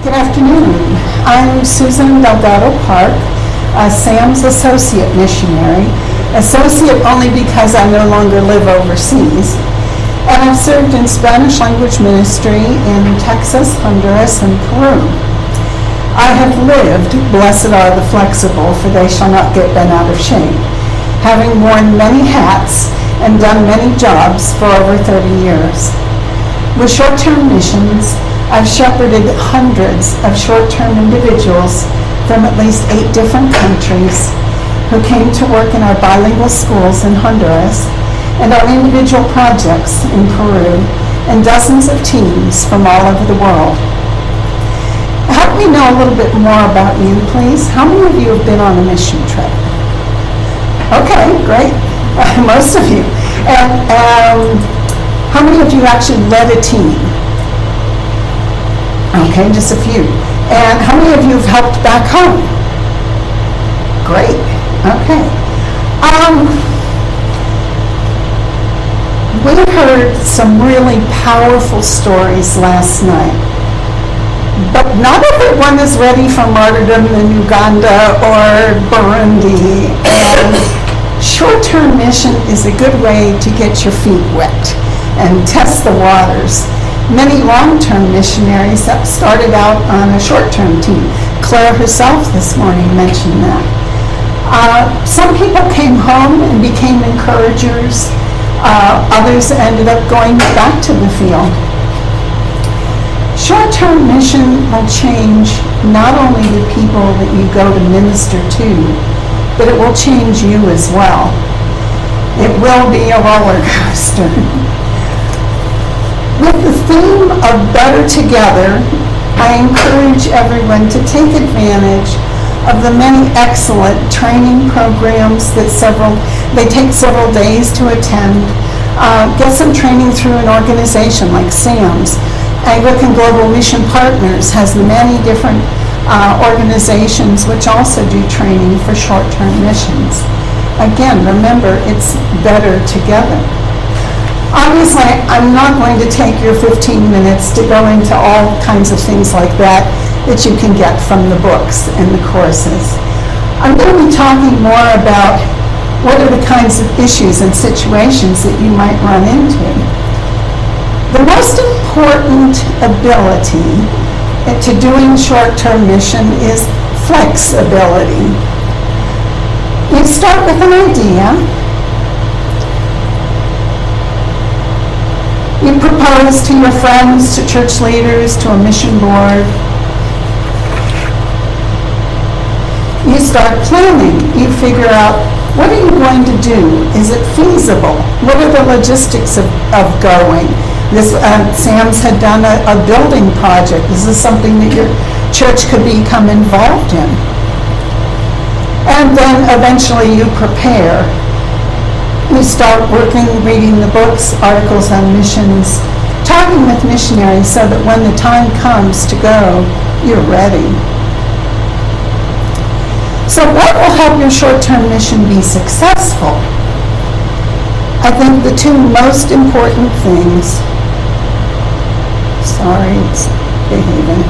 Good afternoon. I'm Susan Delgado-Park, Sam's associate missionary. Associate only because I no longer live overseas. And I've served in Spanish language ministry in Texas, Honduras, and Peru. I have lived, blessed are the flexible, for they shall not get bent out of shape, having worn many hats and done many jobs for over 30 years. With short-term missions, I've shepherded hundreds of short-term individuals from at least 8 different countries who came to work in our bilingual schools in Honduras and our individual projects in Peru, and dozens of teams from all over the world. Help me know a little bit more about you, please. How many of you have been on a mission trip? Okay, great. Most of you. And how many of you actually led a team? Okay, just a few. And how many of you have helped back home? Great. Okay. We heard some really powerful stories last night, but not everyone is ready for martyrdom in Uganda or Burundi. And short-term mission is a good way to get your feet wet and test the waters. Many long-term missionaries have started out on a short-term team. Claire herself this morning mentioned that. Some people came home and became encouragers. Others ended up going back to the field. Short-term mission will change not only the people that you go to minister to, but it will change you as well. It will be a roller coaster. With the theme of Better Together, I encourage everyone to take advantage of the many excellent training programs that they take several days to attend. Get some training through an organization like SAM's. Anglican Global Mission Partners has many different organizations which also do training for short-term missions. Again, remember, it's better together. Obviously, I'm not going to take your 15 minutes to go into all kinds of things like that you can get from the books and the courses. I'm going to be talking more about what are the kinds of issues and situations that you might run into. The most important ability to doing short-term mission is flexibility. You start with an idea. You propose to your friends, to church leaders, to a mission board. You start planning. You figure out, what are you going to do? Is it feasible? What are the logistics of going? Sam's had done a building project. Is this something that your church could become involved in? And then eventually you prepare. You start working, reading the books, articles on missions, talking with missionaries so that when the time comes to go, you're ready. So what will help your short-term mission be successful? I think the 2 most important things, it's behaving,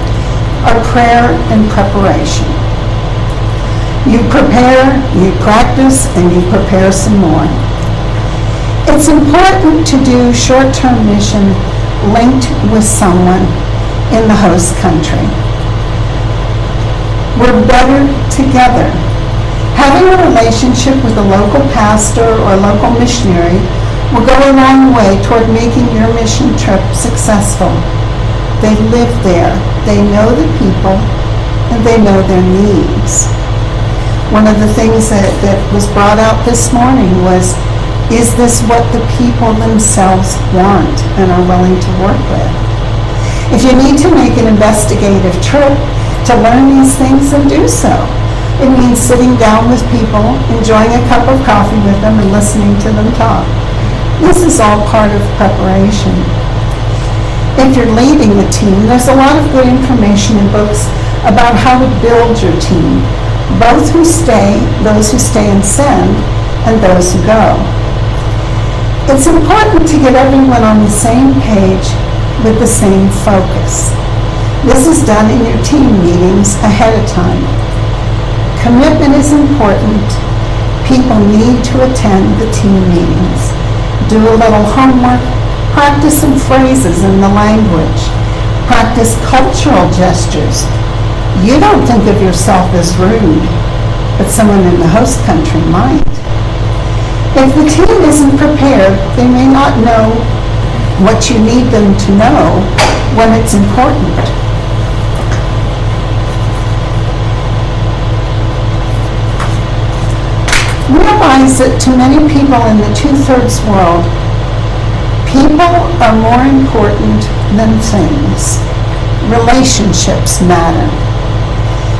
are prayer and preparation. You prepare, you practice, and you prepare some more. It's important to do short-term mission linked with someone in the host country. We're better together. Having a relationship with a local pastor or local missionary will go a long way toward making your mission trip successful. They live there, they know the people, and they know their needs. One of the things that was brought out this morning was, is this what the people themselves want and are willing to work with? If you need to make an investigative trip to learn these things, then do so. It means sitting down with people, enjoying a cup of coffee with them, and listening to them talk. This is all part of preparation. If you're leading the team, there's a lot of good information in books about how to build your team, both those who stay and send, and those who go. It's important to get everyone on the same page with the same focus. This is done in your team meetings ahead of time. Commitment is important. People need to attend the team meetings. Do a little homework. Practice some phrases in the language. Practice cultural gestures. You don't think of yourself as rude, but someone in the host country might. If the team isn't prepared, they may not know what you need them to know when it's important. Realize that to many people in the two-thirds world, people are more important than things. Relationships matter.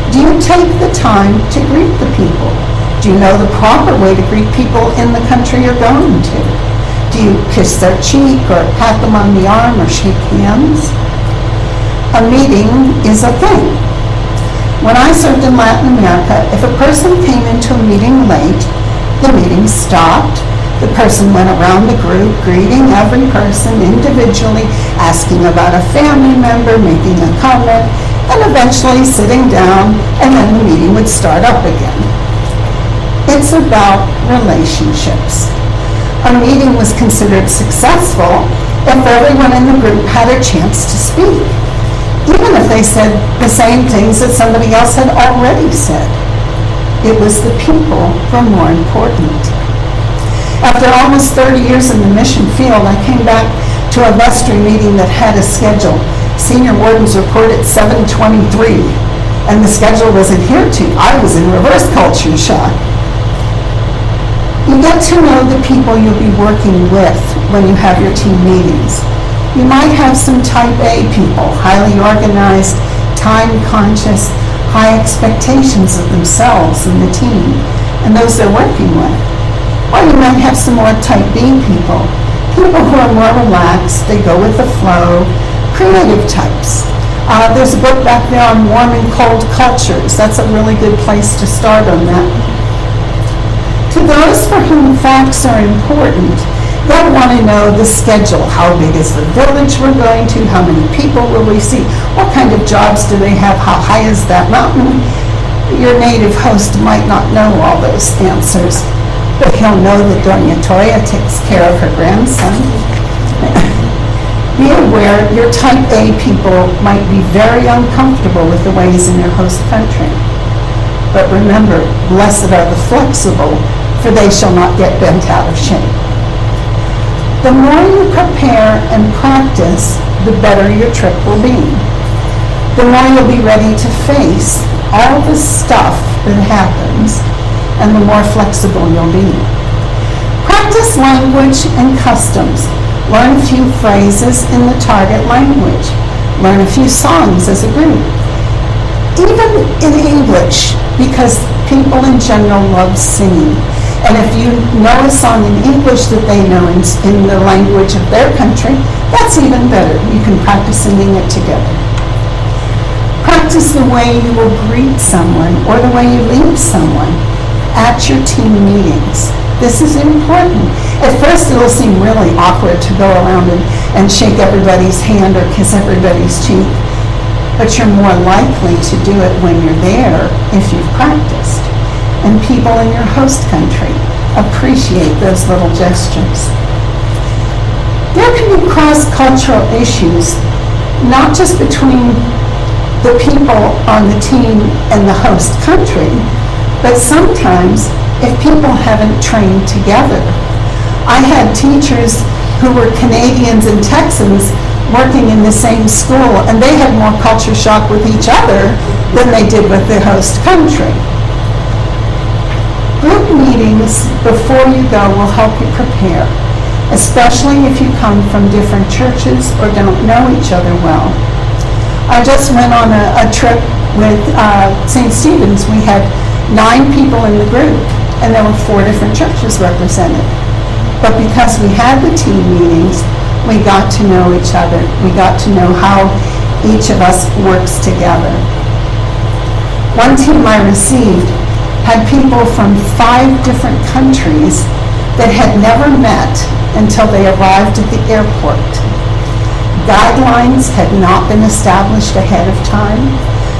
Do you take the time to greet the people? Do you know the proper way to greet people in the country you're going to? Do you kiss their cheek or pat them on the arm or shake hands? A meeting is a thing. When I served in Latin America, if a person came into a meeting late, the meeting stopped. The person went around the group, greeting every person individually, asking about a family member, making a comment, and eventually sitting down, and then the meeting would start up again. It's about relationships. A meeting was considered successful if everyone in the group had a chance to speak, even if they said the same things that somebody else had already said. It was the people who were more important. After almost 30 years in the mission field, I came back to a vestry meeting that had a schedule. Senior wardens report at 7:23, and the schedule was adhered to. I was in reverse culture shock. You get to know the people you'll be working with when you have your team meetings. You might have some type A people, highly organized, time-conscious, high expectations of themselves and the team and those they're working with. Or you might have some more type B people, people who are more relaxed, they go with the flow, creative types. There's a book back there on warm and cold cultures. That's a really good place to start on that. To those for whom facts are important, they'll want to know the schedule. How big is the village we're going to? How many people will we see? What kind of jobs do they have? How high is that mountain? Your native host might not know all those answers, but he'll know that Doña Toya takes care of her grandson. Be aware your type A people might be very uncomfortable with the ways in your host country. But remember, blessed are the flexible, for they shall not get bent out of shape. The more you prepare and practice, the better your trip will be. The more you'll be ready to face all the stuff that happens, and the more flexible you'll be. Practice language and customs. Learn a few phrases in the target language. Learn a few songs as a group. Even in English, because people in general love singing. And if you know a song in English that they know in the language of their country, that's even better. You can practice singing it together. Practice the way you will greet someone or the way you leave someone at your team meetings. This is important. At first it'll seem really awkward to go around and shake everybody's hand or kiss everybody's cheek, but you're more likely to do it when you're there if you've practiced. And people in your host country appreciate those little gestures. There can be cross-cultural issues, not just between the people on the team and the host country, but sometimes if people haven't trained together. I had teachers who were Canadians and Texans working in the same school, and they had more culture shock with each other than they did with their host country. Group meetings before you go will help you prepare, especially if you come from different churches or don't know each other well. I just went on a trip with St. Stephen's. We had 9 people in the group, and there were 4 different churches represented. But because we had the team meetings, we got to know each other. We got to know how each of us works together. One team I received had people from 5 different countries that had never met until they arrived at the airport. Guidelines had not been established ahead of time,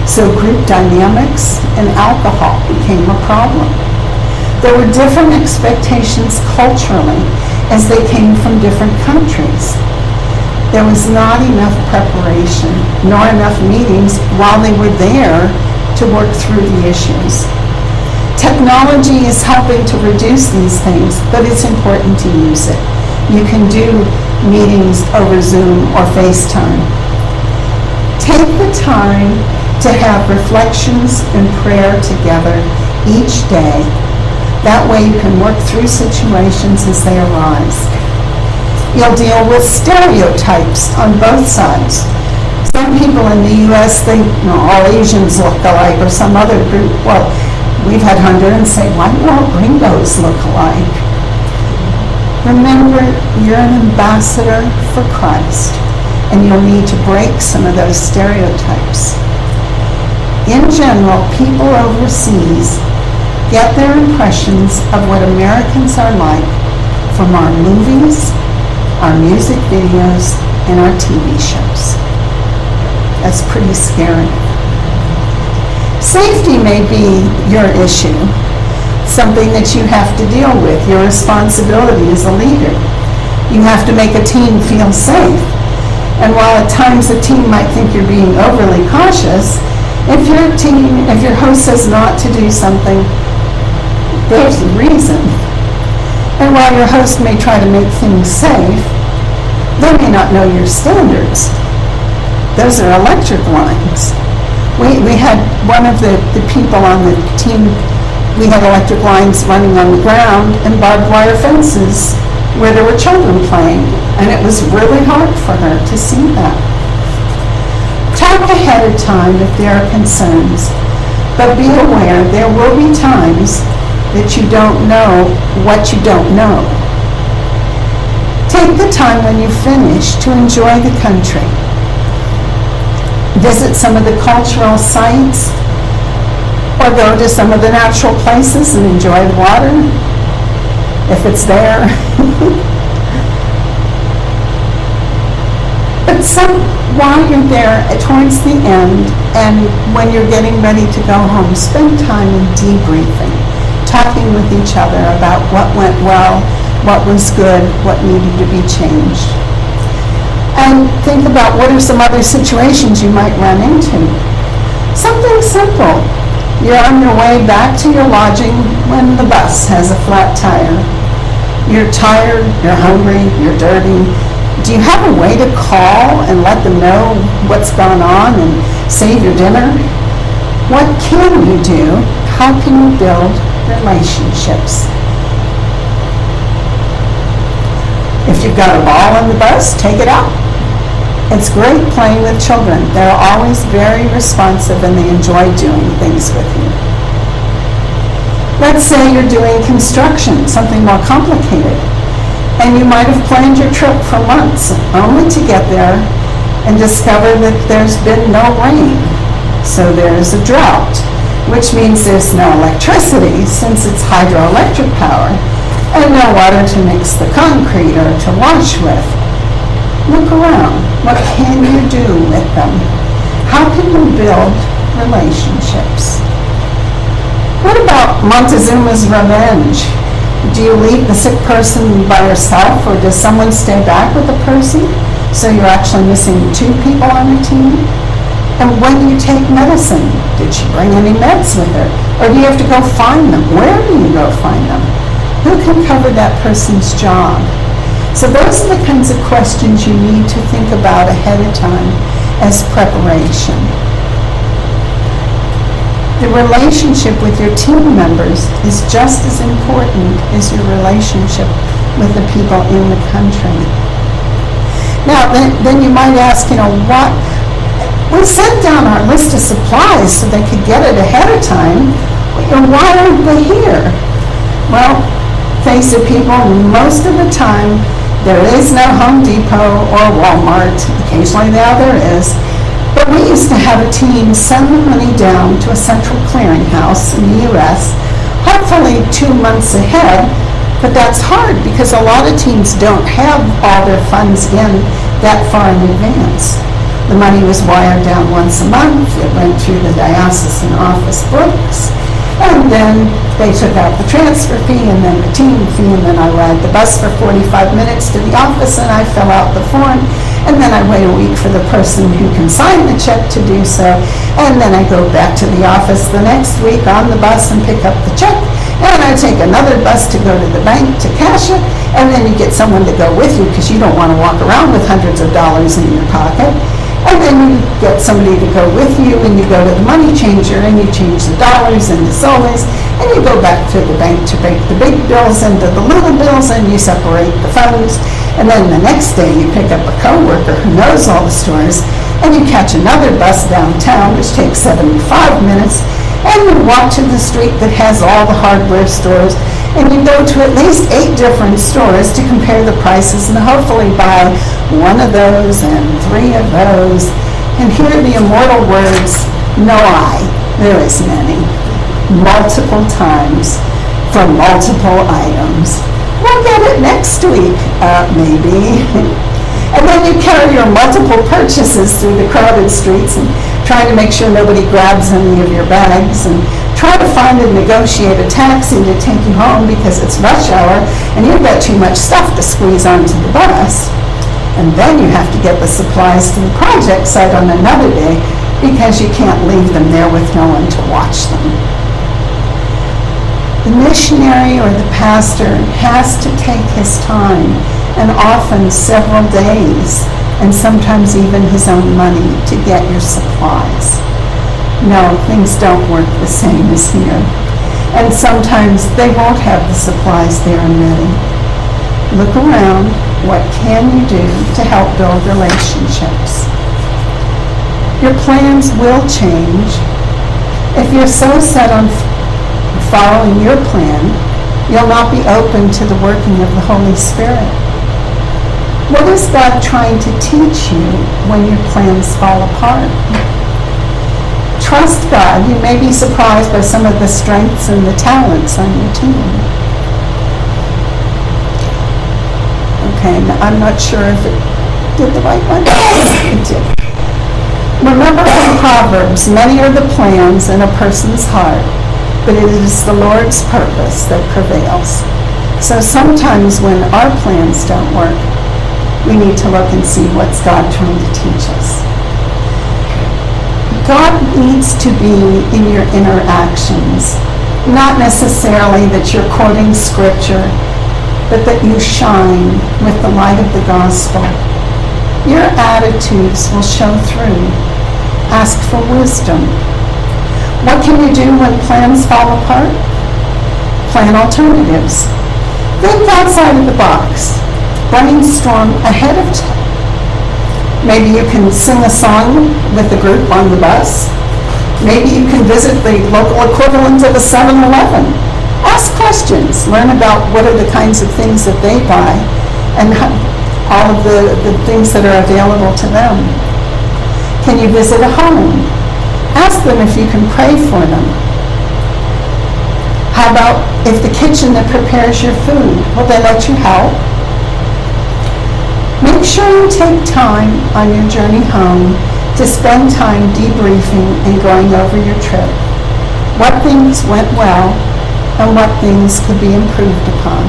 so group dynamics and alcohol became a problem. There were different expectations culturally as they came from different countries. There was not enough preparation nor enough meetings while they were there to work through the issues. Technology is helping to reduce these things, but it's important to use it. You can do meetings over Zoom or FaceTime. Take the time to have reflections and prayer together each day. That way you can work through situations as they arise. You'll deal with stereotypes on both sides. Some people in the U.S. think all Asians look alike, or some other group. Well, we've had Hondurans say, why do all gringos look alike? Remember, you're an ambassador for Christ, and you'll need to break some of those stereotypes. In general, people overseas get their impressions of what Americans are like from our movies, our music videos, and our TV shows. That's pretty scary. Safety may be your issue, something that you have to deal with, your responsibility as a leader. You have to make a team feel safe. And while at times the team might think you're being overly cautious, if your host says not to do something, there's a reason. And while your host may try to make things safe, they may not know your standards. Those are electric lines. We had one of the people on the team, we had electric lines running on the ground and barbed wire fences where there were children playing, and it was really hard for her to see that. Talk ahead of time if there are concerns, but be aware there will be times that you don't know what you don't know. Take the time when you finish to enjoy the country. Visit some of the cultural sites, or go to some of the natural places and enjoy the water, if it's there. But while you're there, towards the end, and when you're getting ready to go home, spend time in debriefing, talking with each other about what went well, what was good, what needed to be changed. And think about what are some other situations you might run into. Something simple. You're on your way back to your lodging when the bus has a flat tire. You're tired, you're hungry, you're dirty. Do you have a way to call and let them know what's going on and save your dinner? What can you do? How can you build relationships? If you've got a ball on the bus, take it out. It's great playing with children. They're always very responsive and they enjoy doing things with you. Let's say you're doing construction, something more complicated, and you might have planned your trip for months only to get there and discover that there's been no rain. So there's a drought, which means there's no electricity since it's hydroelectric power, and no water to mix the concrete or to wash with. Look around. What can you do with them? How can you build relationships? What about Montezuma's revenge? Do you leave the sick person by herself, or does someone stay back with the person? So you're actually missing 2 people on the team? And when do you take medicine? Did she bring any meds with her? Or do you have to go find them? Where do you go find them? Who can cover that person's job? So those are the kinds of questions you need to think about ahead of time as preparation. The relationship with your team members is just as important as your relationship with the people in the country. Now, then you might ask, what? We sent down our list of supplies so they could get it ahead of time. Why aren't they here? Well, face it, people, most of the time, there is no Home Depot or Walmart. Occasionally now there is. But we used to have a team send the money down to a central clearinghouse in the U.S., hopefully 2 months ahead. But that's hard because a lot of teams don't have all their funds in that far in advance. The money was wired down once a month. It went through the diocesan office books. And then they took out the transfer fee and then the team fee, and then I ride the bus for 45 minutes to the office and I fill out the form, and then I wait a week for the person who can sign the check to do so, and then I go back to the office the next week on the bus and pick up the check, and I take another bus to go to the bank to cash it, and then you get someone to go with you because you don't want to walk around with hundreds of dollars in your pocket. And then you get somebody to go with you, and you go to the money changer, and you change the dollars into soles, and you go back to the bank to break the big bills into the little bills, and you separate the funds. And then the next day you pick up a coworker who knows all the stores, and you catch another bus downtown, which takes 75 minutes, and you walk to the street that has all the hardware stores, and you go to at least 8 different stores to compare the prices and hopefully buy one of those and 3 of those, and hear the immortal words, "No I, there is many," multiple times for multiple items. We'll get it next week, maybe. And then you carry your multiple purchases through the crowded streets and trying to make sure nobody grabs any of your bags, and try to find and negotiate a taxi to take you home because it's rush hour and you've got too much stuff to squeeze onto the bus. And then you have to get the supplies to the project site on another day because you can't leave them there with no one to watch them. The missionary or the pastor has to take his time, and often several days, and sometimes even his own money to get your supplies. No, things don't work the same as here. And sometimes they won't have the supplies there and ready. Look around. What can you do to help build relationships? Your plans will change. If you're so set on following your plan, you'll not be open to the working of the Holy Spirit. What is God trying to teach you when your plans fall apart? Trust God. You may be surprised by some of the strengths and the talents on your team. Okay, I'm not sure if it did the right one. It did. Remember from Proverbs, many are the plans in a person's heart, but it is the Lord's purpose that prevails. So sometimes when our plans don't work, we need to look and see what's God trying to teach us. God needs to be in your interactions, not necessarily that you're quoting scripture, but that you shine with the light of the gospel. Your attitudes will show through. Ask for wisdom. What can you do when plans fall apart? Plan alternatives. Think outside of the box. Brainstorm ahead of time. Maybe you can sing a song with the group on the bus. Maybe you can visit the local equivalent of a 7-Eleven. Ask questions. Learn about what are the kinds of things that they buy and all of the things that are available to them. Can you visit a home? Ask them if you can pray for them. How about if the kitchen that prepares your food, will they let you help? Make sure you take time on your journey home to spend time debriefing and going over your trip. What things went well and what things could be improved upon.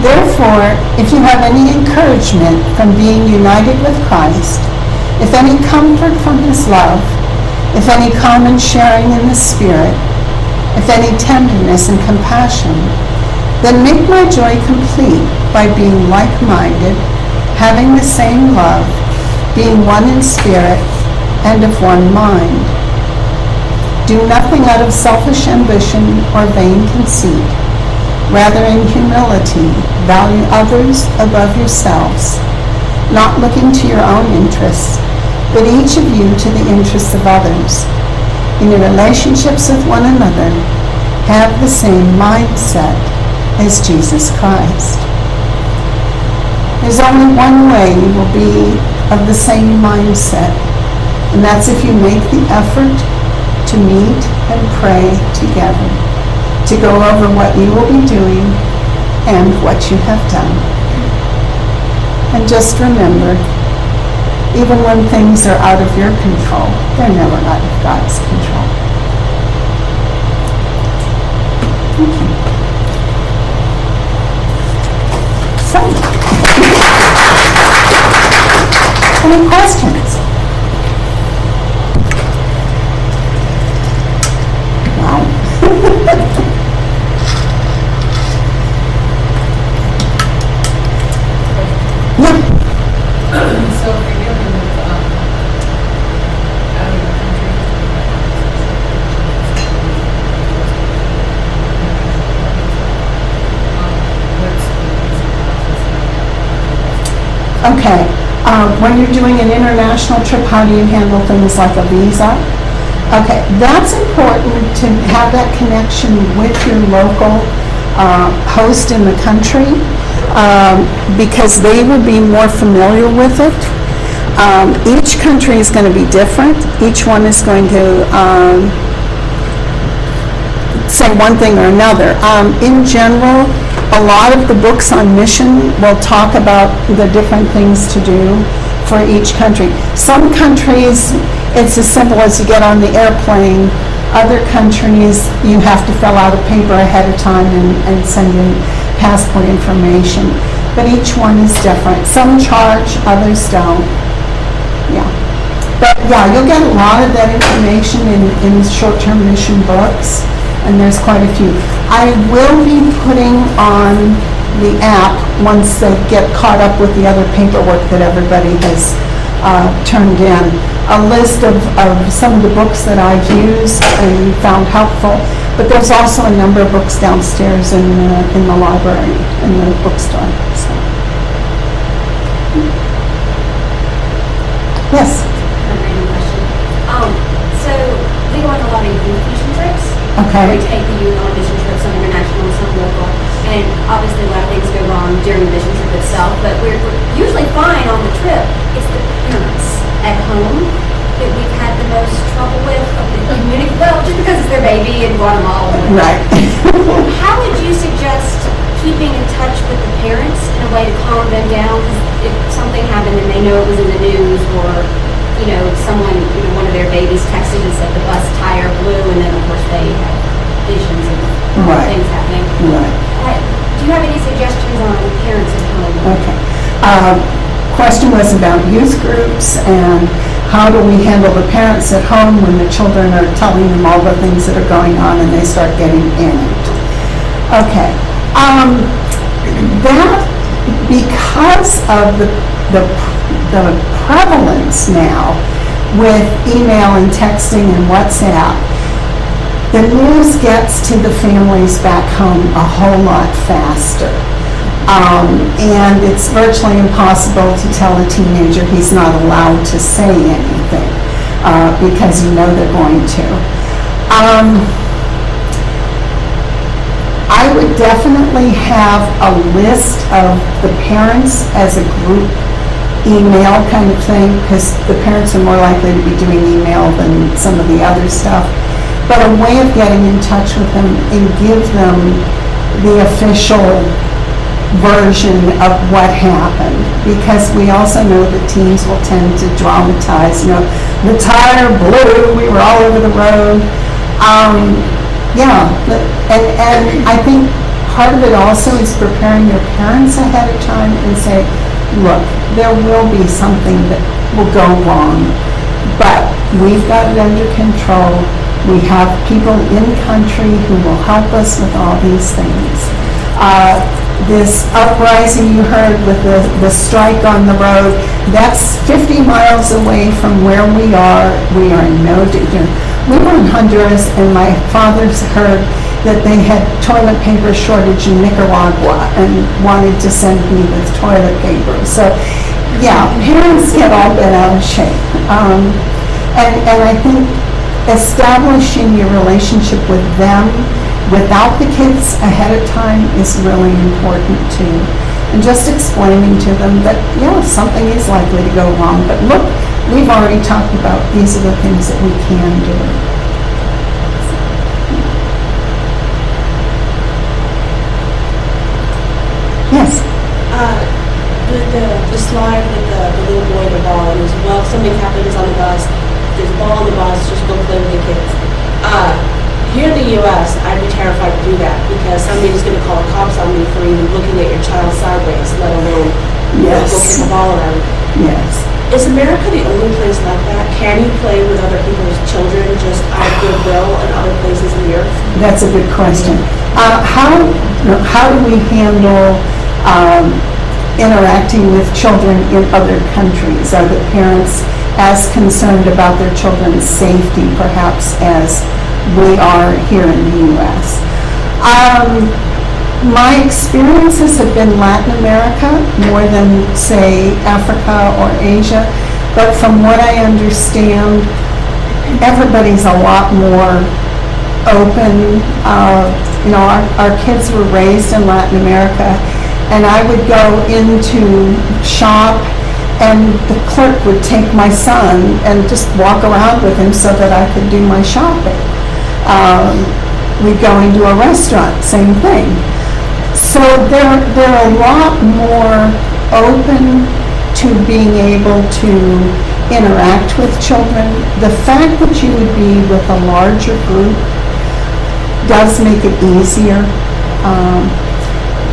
Therefore, if you have any encouragement from being united with Christ, if any comfort from his love, if any common sharing in the Spirit, if any tenderness and compassion, then make my joy complete by being like-minded, having the same love, being one in spirit, and of one mind. Do nothing out of selfish ambition or vain conceit. Rather, in humility, value others above yourselves, not looking to your own interests, but each of you to the interests of others. In your relationships with one another, have the same mindset as Jesus Christ. There's only one way you will be of the same mindset, and that's if you make the effort to meet and pray together, to go over what you will be doing and what you have done. And just remember, even when things are out of your control, they're never out of God's control. Thank you. So, any questions? Wow. Yeah. So if you're dealing with out of the country, what's the visa process? Okay. When you're doing an international trip, how do you handle things like a visa? Okay, that's important to have that connection with your local host in the country because they will be more familiar with it. Each country is going to be different. Each one is going to say one thing or another. In general, a lot of the books on mission will talk about the different things to do for each country. Some countries, it's as simple as you get on the airplane. Other countries, you have to fill out a paper ahead of time and send in passport information. But each one is different. Some charge, others don't. Yeah. But yeah, you'll get a lot of that information in short-term mission books, and there's quite a few. I will be putting on the app, once they get caught up with the other paperwork that everybody has turned in, a list of some of the books that I've used and found helpful. But there's also a number of books downstairs in the library, in the bookstore. So. Yes? A random question. So we go on a lot of youth mission trips. Okay. We take the youth on mission trips, some international, some local. And obviously a lot of things go wrong during the mission trip itself, but we're usually fine on the trip. It's the parents at home that we've had the most trouble with. Well, just because it's their baby in Guatemala. Right. How would you suggest keeping in touch with the parents in a way to calm them down? Because if something happened and they know it was in the news, or someone, one of their babies texted and said the bus tire blew, and then of course they have visions of things happening. Right. Do you have any suggestions on parents at home? Okay. Question was about youth groups and how do we handle the parents at home when the children are telling them all the things that are going on and they start getting panicked. Okay. That, because of the prevalence now with email and texting and WhatsApp, the news gets to the families back home a whole lot faster. And it's virtually impossible to tell a teenager he's not allowed to say anything because they're going to. I would definitely have a list of the parents as a group email kind of thing, because the parents are more likely to be doing email than some of the other stuff. But a way of getting in touch with them and give them the official version of what happened, because we also know that teens will tend to dramatize, the tire blew, we were all over the road. And I think part of it also is preparing your parents ahead of time and say, look, there will be something that will go wrong, but we've got it under control. We have people in country who will help us with all these things. This uprising you heard with the strike on the road, that's 50 miles away from where we are. We are in no danger. We were in Honduras, and my father's heard that they had toilet paper shortage in Nicaragua and wanted to send me the toilet paper. So, yeah, parents get all bent out of shape. And I think establishing your relationship with them without the kids ahead of time is really important too. And just explaining to them that, something is likely to go wrong, but look, we've already talked about these are the things that we can do. Yes. The slide with the little boy and the ball, and as well, if something happens on the bus, there's a ball on the bus, just go play with the kids. Here in the U.S., I'd be terrified to do that because somebody's going to call the cops on me for even looking at your child sideways, let alone Yes. go kick a ball around. Yes. Is America the only place like that? Can you play with other people's children just out of goodwill in other places in the earth? That's a good question. How do we handle interacting with children in other countries? Are the parents as concerned about their children's safety, perhaps, as we are here in the U.S.? My experiences have been Latin America more than, say, Africa or Asia, but from what I understand, everybody's a lot more open. Our kids were raised in Latin America, and I would go into shop and the clerk would take my son and just walk around with him so that I could do my shopping. We'd go into a restaurant, same thing. So they're a lot more open to being able to interact with children. The fact that you would be with a larger group does make it easier.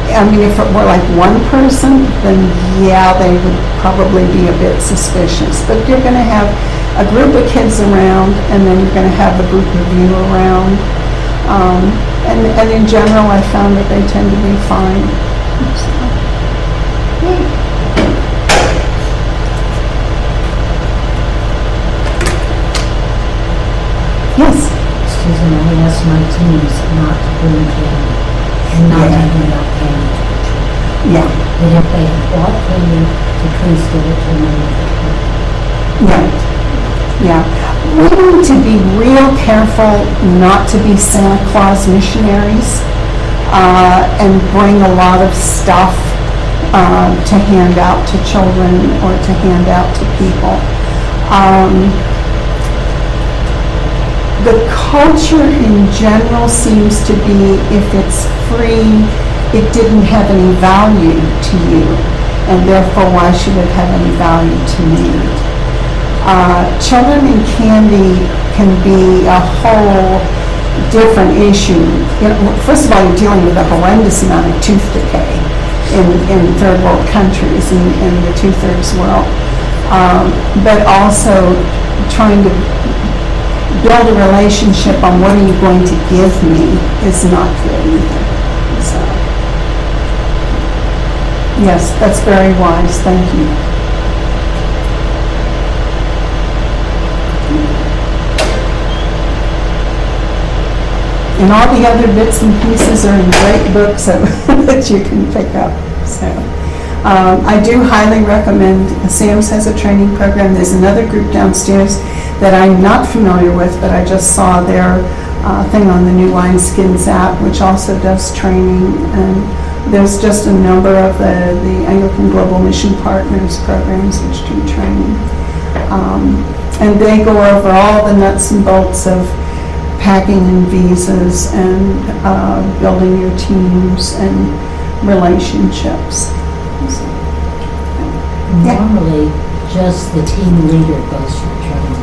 If it were like one person, then yeah, they would probably be a bit suspicious. But you're going to have a group of kids around, and then you're going to have a group of you around. And in general, I found that they tend to be fine. So, yeah. Yes. Susan, I asked my teams not to bring candy and not to Yeah. hand out candy to the children. Yeah. That if they had bought candy, to please give it to them. Yeah. Yeah. We need to be real careful not to be Santa Claus missionaries and bring a lot of stuff to hand out to children or to hand out to people. The culture in general seems to be, if it's free, it didn't have any value to you, and therefore why should it have any value to me? Children and candy can be a whole different issue. First of all, you're dealing with a horrendous amount of tooth decay in third world countries, in the two-thirds world. But also trying to build a relationship on what are you going to give me is not good either. So, yes, that's very wise. Thank you. And all the other bits and pieces are in great books that you can pick up. So, I do highly recommend, Sam's has a training program. There's another group downstairs that I'm not familiar with, but I just saw their thing on the new Wineskins app, which also does training. And there's just a number of the Anglican Global Mission Partners programs which do training. And they go over all the nuts and bolts of packing and visas and building your teams and relationships. So, yeah. Normally, just the team leader goes for training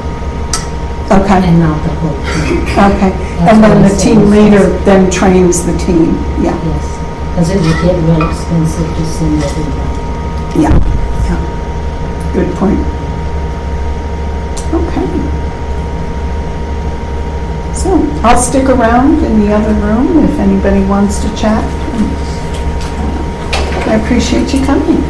Okay. and not the whole team. Okay. That's And then what the I team said. leader then trains the team. Yeah. Yes, because it would get real expensive to send everybody. Yeah. Yeah. Good point. Okay. So I'll stick around in the other room if anybody wants to chat. I appreciate you coming.